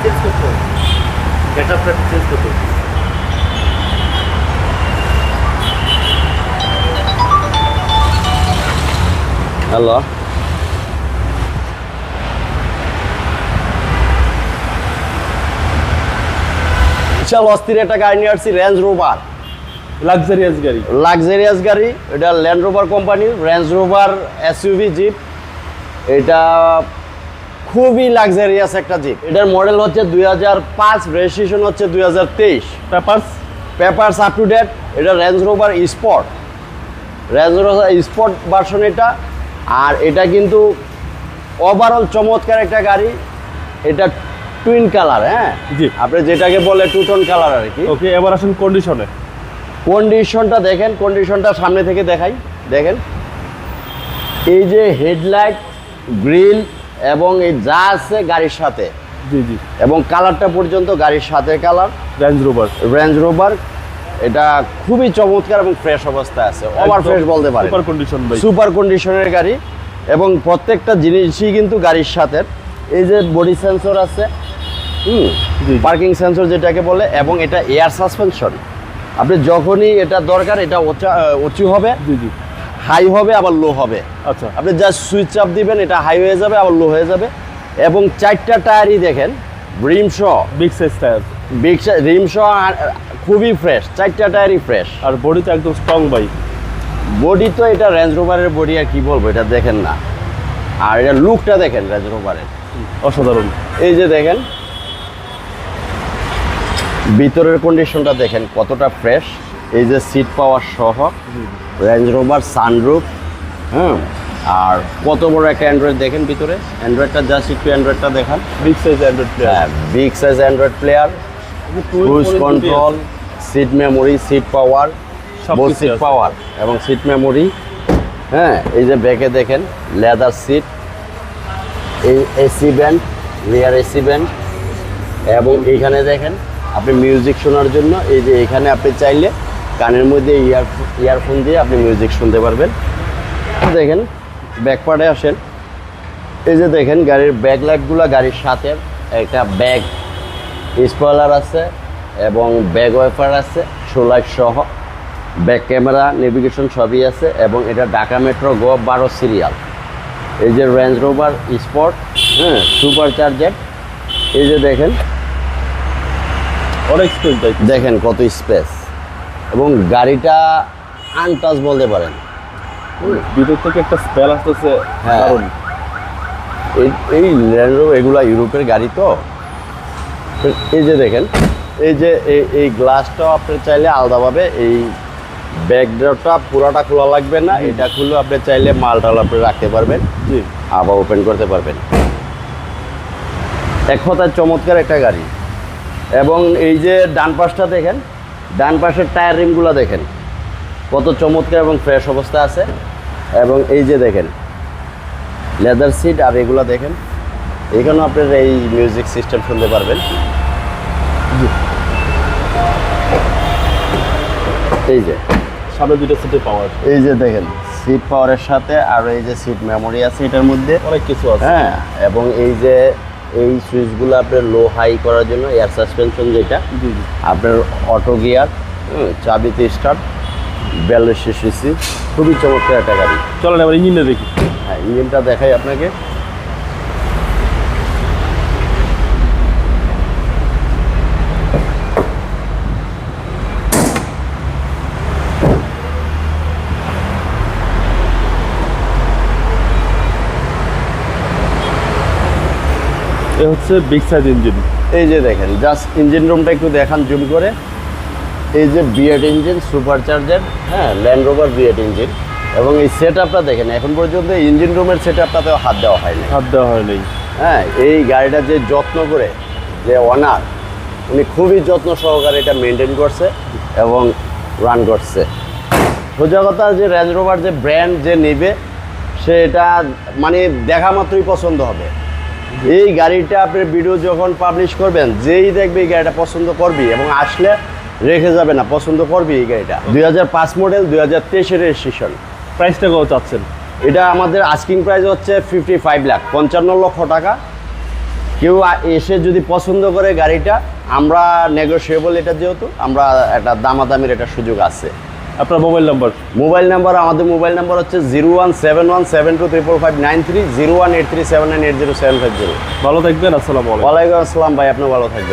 Change করতে হবে, গেটআপটা change করতে হবে। হ্যালো, বিশাল অস্থির একটা গাড়ি নিয়ে আসছি, রেঞ্জ রোভার, লাক্সারিয়াস গাড়ি। লাক্সারিয়াস গাড়ি। এটা ল্যান্ড রোভার কোম্পানির রেঞ্জ রোভার এসইউভি জিপ। এটা খুবই লাক্সারিয়াস একটা জিপ। এটার মডেল হচ্ছে 2005, রেজিস্ট্রেশন হচ্ছে 2023। Papers up to date. এটা Range Rover spot, Range Rover spot version এটা। আর এটা কিন্তু ওভারঅল চমৎকার একটা গাড়ি। এটা টুইন কালার, হ্যাঁ জি, আপনি যেটাকে বলে টু টোন কালার আর কি। ওকে, এবার আসুন কন্ডিশনে। কন্ডিশনটা দেখেন, কন্ডিশনটা সামনে থেকে দেখাই। দেখেন এই যে হেডলাইট, গ্রিল এবং এই যা আছে গাড়ির সাথে, জি জি, এবং কালারটা পর্যন্ত গাড়ির সাথে colour. Range rover, range rover এটা খুবই চমৎকার এবং ফ্রেশ অবস্থায় আছে, ওভার ফ্রেশ বলতে পারে। সুপার কন্ডিশন ভাই, সুপার কন্ডিশনের গাড়ি। এবং প্রত্যেকটা জিনিসই কিন্তু গাড়ির সাথে। এই যে বডি সেন্সর আছে, জি। পার্কিং সেন্সর যেটাকে বলে, এবং এটা এয়ার সাসপেনশন। আপনি যখনই এটা দরকার এটা উঁচু হবে, জি জি, হাই হবে, আবার লো হবে। আচ্ছা, আপনি জাস্ট সুইচ চাপ দিবেন, এটা হাই হয়ে যাবে, আবার লো হয়ে যাবে। এবং চারটা টায়ারই দেখেন রিম সহ, বিগ সাইজ টায়ার, বিগ রিম সহ, খুবই ফ্রেশ, চারটা টায়ারই ফ্রেশ। আর বডিতে একদম স্ট্রং ভাই। বডি তো এটা রেঞ্জ রোভারের বডি, আর কি বলবো, এটা দেখেন না। আর এটা লুকটা দেখেন রেঞ্জ রোভারের, অসাধারণ। এই যে দেখেন ভিতরের কন্ডিশনটা দেখেন কতটা ফ্রেশ। এই যে সিট পাওয়ার সহ রেঞ্জ রোভার, সানরুফ, হ্যাঁ। আর কত বড় একটা অ্যান্ড্রয়েড দেখেন ভিতরে। অ্যান্ড্রয়েডটা জাস্ট একটু অ্যান্ড্রয়েডটা দেখান। বিগ সাইজ অ্যান্ড্রয়েড প্লেয়ার, হ্যাঁ, big size Android player, cruise control, seat memory, seat power, both seat power এবং সিট মেমোরি। হ্যাঁ, এই যে ব্যাকে দেখেন লেদার সিট, এই AC band, rear AC band. এবং এইখানে দেখেন আপনি মিউজিক শোনার জন্য, এই যে এখানে আপনি চাইলে কানের মধ্যে ইয়ারফোন দিয়ে আপনি মিউজিক শুনতে পারবেন। দেখেন ব্যাক পার্টে আসেন, এই যে দেখেন গাড়ির ব্যাক লাইটগুলো গাড়ির সাথে একটা ব্যাগ স্পয়লার আছে এবং ব্যাক ওয়াইপার আছে, শো লাইট সহ, ব্যাক ক্যামেরা, নেভিগেশন সবই আছে। এবং এটা ঢাকা মেট্রো গো 12 সিরিয়াল। এই যে রেঞ্জ রোভার স্পট, হ্যাঁ, সুপার চার্জার। এই যে দেখেন অনেক স্পেস ভাই, দেখেন কত স্পেস, এবং গাড়িটা আনটাচ বলতে পারেন। ভিতর থেকে একটা স্মেল আসতেছে হ্যাঁ। দারুণ। এই ল্যান্ড রোভার এগুলা ইউরোপের গাড়ি তো। এই যে দেখেন এই যে এই গ্লাসটাও আপনি চাইলে আলাদাভাবে, এই ব্যাকড্রপটা পুরাটা খোলা লাগবে না, এটা খুলে আপনি চাইলে মালটাল আপনি রাখতে পারবেন, জি, আবার ওপেন করতে পারবেন। এক কথায় চমৎকার একটা গাড়ি। এবং এই যে ডান পাশটা দেখেন, ডান পাশের টায়ার রিমগুলো দেখেন কত চমৎকার এবং ফ্রেশ অবস্থায় আছে। এবং এই যে দেখেন লেদার সিট, আর এগুলো দেখেন এখানেও আপনার এই মিউজিক সিস্টেম শুনতে পারবেন। এই যে সামনে দুটো সিটে পাওয়ার, এই যে দেখেন সিট পাওয়ারের সাথে, আর এই যে সিট মেমোরি আছে এটার মধ্যে, অনেক কিছু আছে। হ্যাঁ। এবং এই যে এই সুইচগুলো আপনার লো হাই করার জন্য, এয়ার সাসপেনশন যেটা, জি জি, আপনার অটো গিয়ার, চাবিতে স্টার্ট, 42 সিসি, খুবই চমৎকার একটা গাড়ি। চলেন এবার ইঞ্জিনটা দেখি। হ্যাঁ, ইঞ্জিনটা দেখাই আপনাকে। এ হচ্ছে বিগ সাইজ ইঞ্জিন। এই যে দেখেন জাস্ট ইঞ্জিন রুমটা একটু দেখান জুম করে। এই যে বিএড ইঞ্জিন, সুপার চার্জার, হ্যাঁ, ল্যান্ড রোভার বিএড ইঞ্জিন। এবং এই সেট আপটা দেখেন, এখন পর্যন্ত ইঞ্জিন রুমের সেট আপটাতেও হাত দেওয়া হয়নি। হাত দেওয়া হয় নাই। হ্যাঁ, এই গাড়িটা যে যত্ন করে, যে ওনার, উনি খুবই যত্ন সহকারে এটা মেনটেন করছে এবং রান করছে। সোজা কথা, যে রেঞ্জ রোভার যে ব্র্যান্ড যে নেবে সে এটা মানে দেখা মাত্রই পছন্দ হবে। এই গাড়িটা আপনি ভিডিও যখন পাবলিশ করবেন, যেই দেখবে এই গাড়িটা পছন্দ করবি এবং আসলে রেখে যাবে না, পছন্দ করবি এই গাড়িটা। 2005 মডেল, 2023 রেজিস্ট্রেশন। প্রাইসটা কত চাচ্ছেন? এটা আমাদের আস্কিং প্রাইস হচ্ছে 55 লাখ, 55 লক্ষ টাকা। কেউ এসে যদি পছন্দ করে গাড়িটা, আমরা নেগোশিয়েবল, এটা যেহেতু আমরা একটা দামাদামির একটা সুযোগ আছে। আপনার মোবাইল নাম্বার? আমাদের মোবাইল নাম্বার হচ্ছে 01717235593, 01837980750। ভালো থাকবেন, আসসালামু আলাইকুম। ওয়ালাইকুম আসসালাম ভাই, আপনি ভালো থাকবেন।